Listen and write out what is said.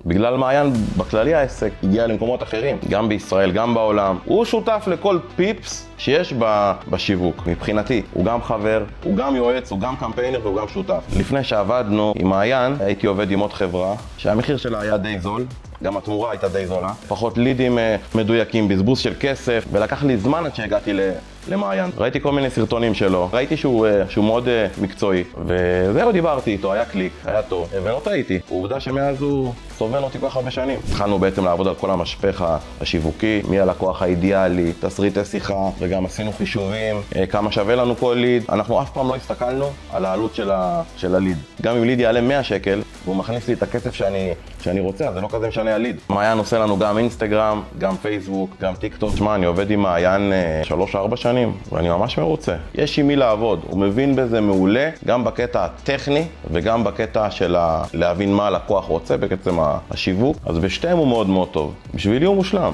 בגלל מעיין בכללי העסק הגיע למקומות אחרים, גם בישראל, גם בעולם. הוא שותף לכל פיפס שיש בשיווק. מבחינתי, הוא גם חבר, הוא גם יועץ, הוא גם קמפיינר והוא גם שותף. לפני שעבדנו עם מעיין, הייתי עובד עם עוד חברה שהמחיר שלה היה די זול. גם התמורה הייתה די זולה. פחות לידים מדויקים, בזבוז של כסף, ולקח לי זמן עד שהגעתי למעיין. ראיתי כל מיני סרטונים שלו, ראיתי שהוא מאוד מקצועי, וזהו, דיברתי איתו, היה קליק, היה טוב, ולא טעיתי. עובדה שמאז הוא סובל אותי כל כך הרבה שנים. התחלנו בעצם לעבוד על כל המשפך השיווקי, מי הלקוח האידיאלי, תסריטי שיחה, וגם עשינו חישובים, כמה שווה לנו כל ליד. אנחנו אף פעם לא הסתכלנו על העלות של הליד. גם אם ליד יעלה 100 שקל, והוא מכניס לי את הכסף שאני רוצה, אז זה לא כזה משנה הליד. מעיין עושה לנו גם אינסטגרם, גם פייסבוק, גם טיק טוק. שמע, אני עובד עם מעיין 3-4 שנים, ואני ממש מרוצה. יש עם מי לעבוד, הוא מבין בזה מעולה, גם בקטע הטכני, וגם בקטע של להבין מה הלקוח רוצה, בקצב השיווק. אז בשתיהם הוא מאוד מאוד טוב. בשבילי הוא מושלם.